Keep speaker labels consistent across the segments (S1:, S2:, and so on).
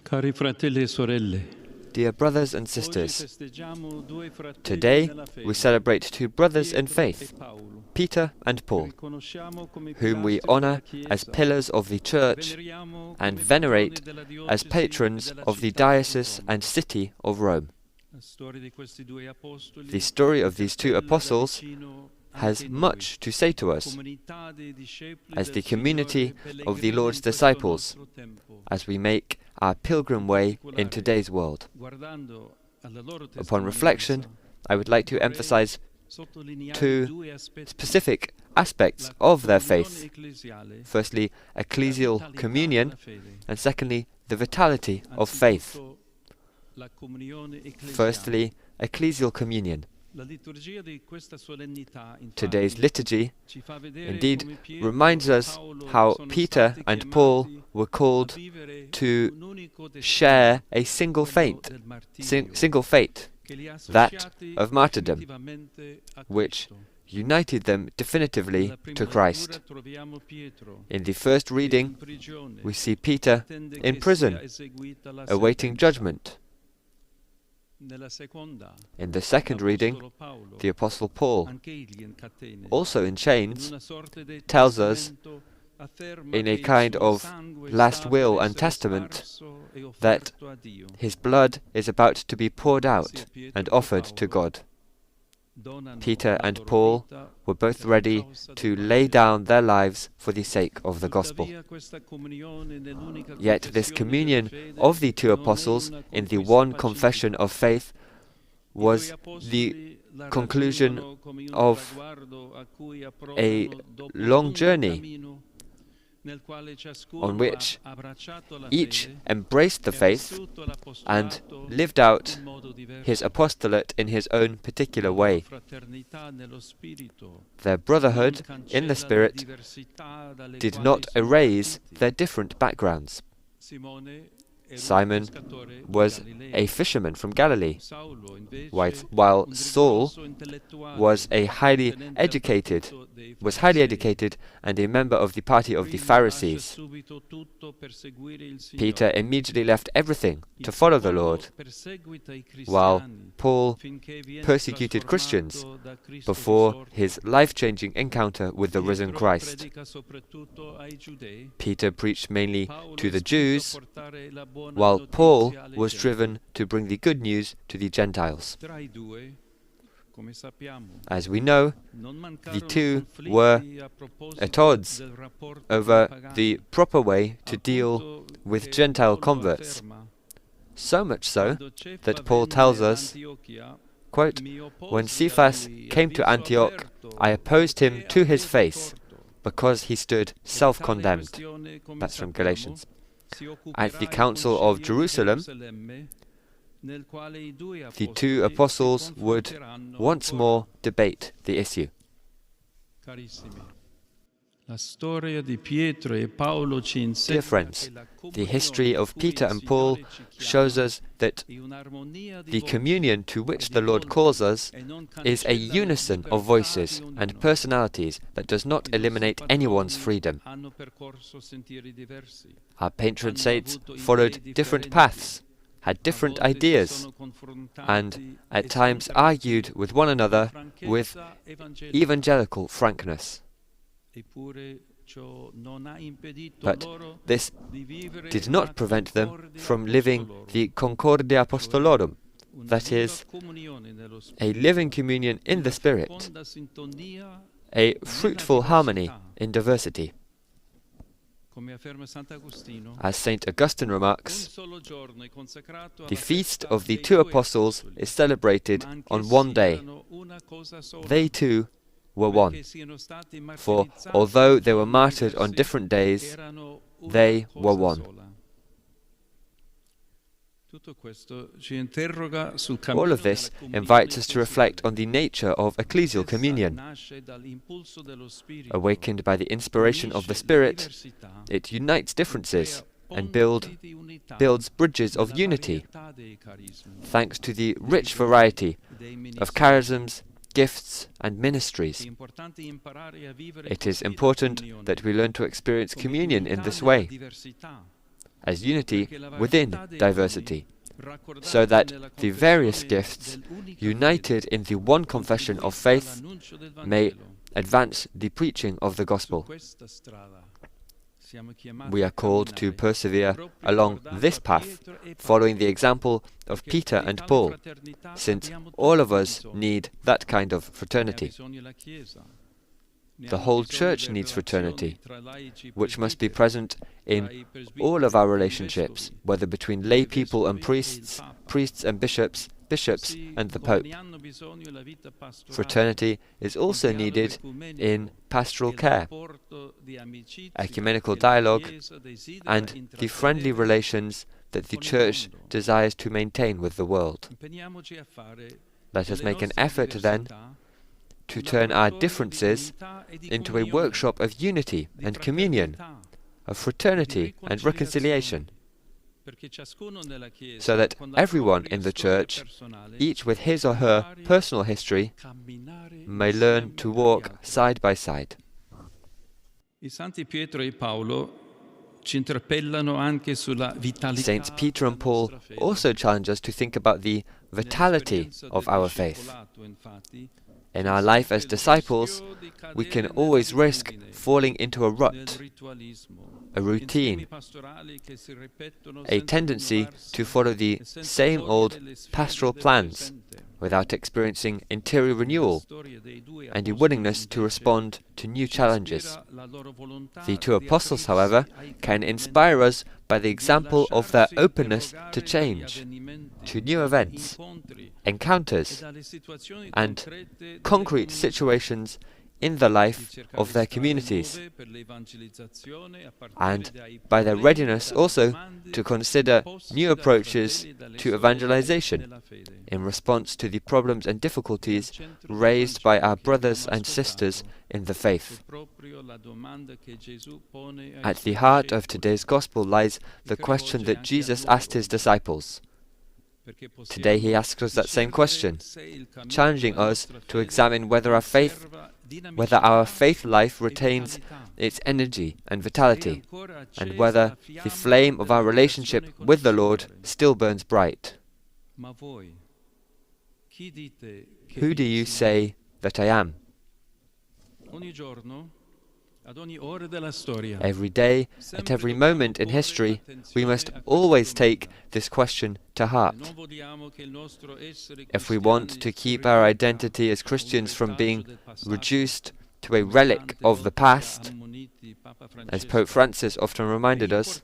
S1: Cari fratelli e sorelle,
S2: Dear brothers and sisters, today we celebrate two brothers in faith, Peter and Paul, whom we honor as pillars of the Church and venerate as patrons of the diocese and city of Rome. The story of these two apostles has much to say to us as the community of the Lord's disciples, as we make our pilgrim way in today's world. Upon reflection, I would like to emphasize two specific aspects of their faith. Firstly, ecclesial communion, and secondly, the vitality of faith. Firstly, ecclesial communion. Today's liturgy indeed reminds us how Peter and Paul were called to share a single fate, that of martyrdom, which united them definitively to Christ. In the first reading, we see Peter in prison, awaiting judgment. In the second reading, the Apostle Paul, also in chains, tells us in a kind of last will and testament that his blood is about to be poured out and offered to God. Peter and Paul were both ready to lay down their lives for the sake of the gospel. Yet this communion of the two apostles in the one confession of faith was the conclusion of a long journey on which each embraced the faith and lived out his apostolate in his own particular way. Their brotherhood in the Spirit did not erase their different backgrounds. Simon was a fisherman from Galilee, while Saul was highly educated and a member of the party of the Pharisees. Peter immediately left everything to follow the Lord, while Paul persecuted Christians before his life-changing encounter with the risen Christ. Peter preached mainly to the Jews, while Paul was driven to bring the good news to the Gentiles. As we know, the two were at odds over the proper way to deal with Gentile converts. So much so that Paul tells us, quote, "When Cephas came to Antioch, I opposed him to his face, because he stood self-condemned." That's from Galatians. At the Council of Jerusalem, the two apostles would once more debate the issue. Dear friends, the history of Peter and Paul shows us that the communion to which the Lord calls us is a unison of voices and personalities that does not eliminate anyone's freedom. Our patron saints followed different paths, had different ideas, and at times argued with one another with evangelical frankness. But this did not prevent them from living the Concordia Apostolorum, that is, a living communion in the Spirit, a fruitful harmony in diversity. As St. Augustine remarks, the feast of the two apostles is celebrated on one day. They too were one, for although they were martyred on different days, they were one. All of this invites us to reflect on the nature of ecclesial communion. Awakened by the inspiration of the Spirit, it unites differences and builds bridges of unity, thanks to the rich variety of charisms, gifts and ministries. It is important that we learn to experience communion in this way. as unity within diversity, so that the various gifts, united in the one confession of faith, may advance the preaching of the gospel. We are called to persevere along this path, following the example of Peter and Paul, since all of us need that kind of fraternity. The whole Church needs fraternity, which must be present in all of our relationships, whether between lay people and priests, priests and bishops, bishops and the Pope. Fraternity is also needed in pastoral care, ecumenical dialogue, and the friendly relations that the Church desires to maintain with the world. Let us make an effort then to turn our differences into a workshop of unity and communion, of fraternity and reconciliation, so that everyone in the Church, each with his or her personal history, may learn to walk side by side. Saints Peter and Paul also challenge us to think about the vitality of our faith. In our life as disciples, we can always risk falling into a rut, a routine, a tendency to follow the same old pastoral plans without experiencing interior renewal and a willingness to respond to new challenges. The two apostles, however, can inspire us by the example of their openness to change, to new events, encounters, and concrete situations in the life of their communities, and by their readiness also to consider new approaches to evangelization in response to the problems and difficulties raised by our brothers and sisters in the faith. At the heart of today's Gospel lies the question that Jesus asked his disciples. Today he asks us that same question, challenging us to examine whether our faith life retains its energy and vitality, and whether the flame of our relationship with the Lord still burns bright. Who do you say that I am? Every day, at every moment in history, we must always take this question to heart. If we want to keep our identity as Christians from being reduced to a relic of the past, as Pope Francis often reminded us,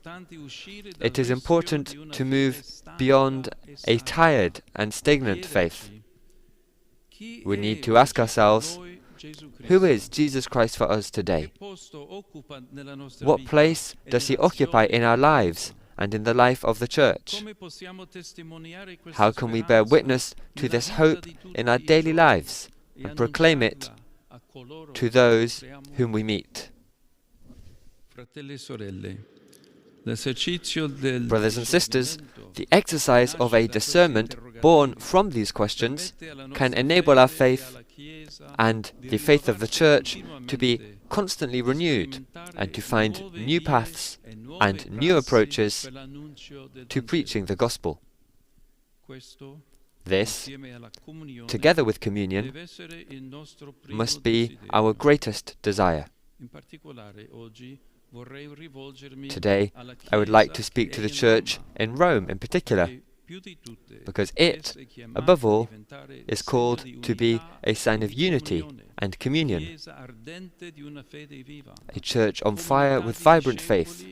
S2: it is important to move beyond a tired and stagnant faith. We need to ask ourselves, who is Jesus Christ for us today? What place does he occupy in our lives and in the life of the Church? How can we bear witness to this hope in our daily lives and proclaim it to those whom we meet? Brothers and sisters, the exercise of a discernment born from these questions can enable our faith and the faith of the Church to be constantly renewed and to find new paths and new approaches to preaching the gospel. This, together with communion, must be our greatest desire. Today, I would like to speak to the Church in Rome in particular, because it, above all, is called to be a sign of unity and communion, a church on fire with vibrant faith,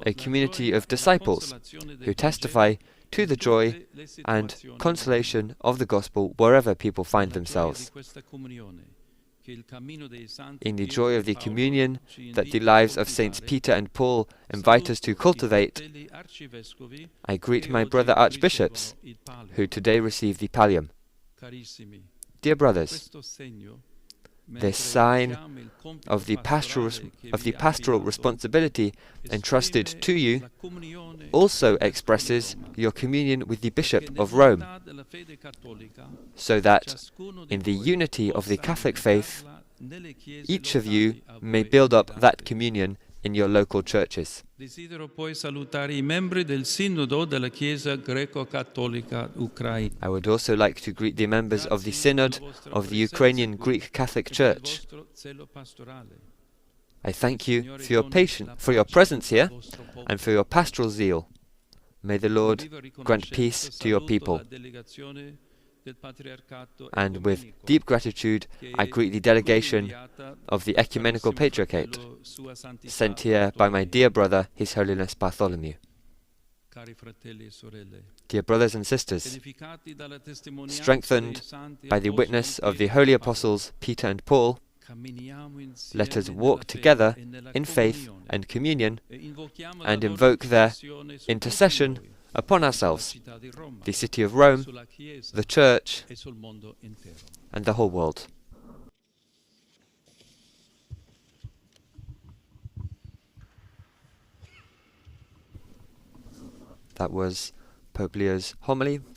S2: a community of disciples who testify to the joy and consolation of the gospel wherever people find themselves. In the joy of the communion that the lives of Saints Peter and Paul invite us to cultivate, I greet my brother archbishops, who today receive the pallium. Dear brothers, this sign of the pastoral responsibility entrusted to you also expresses your communion with the Bishop of Rome, so that in the unity of the Catholic faith, each of you may build up that communion in your local churches.
S1: Desidero poi salutare I membri del Sinodo della Chiesa Greco-Cattolica Ucraina.
S2: I would also like to greet the members of the Synod of the Ukrainian Greek Catholic Church. I thank you for your patience, for your presence here, and for your pastoral zeal. May the Lord grant peace to your people. And with deep gratitude, I greet the delegation of the Ecumenical Patriarchate, sent here by my dear brother, His Holiness Bartholomew. Dear brothers and sisters, strengthened by the witness of the holy apostles Peter and Paul, let us walk together in faith and communion and invoke their intercession upon ourselves, the city of Rome, the Church, and the whole world. That was Pope Leo's homily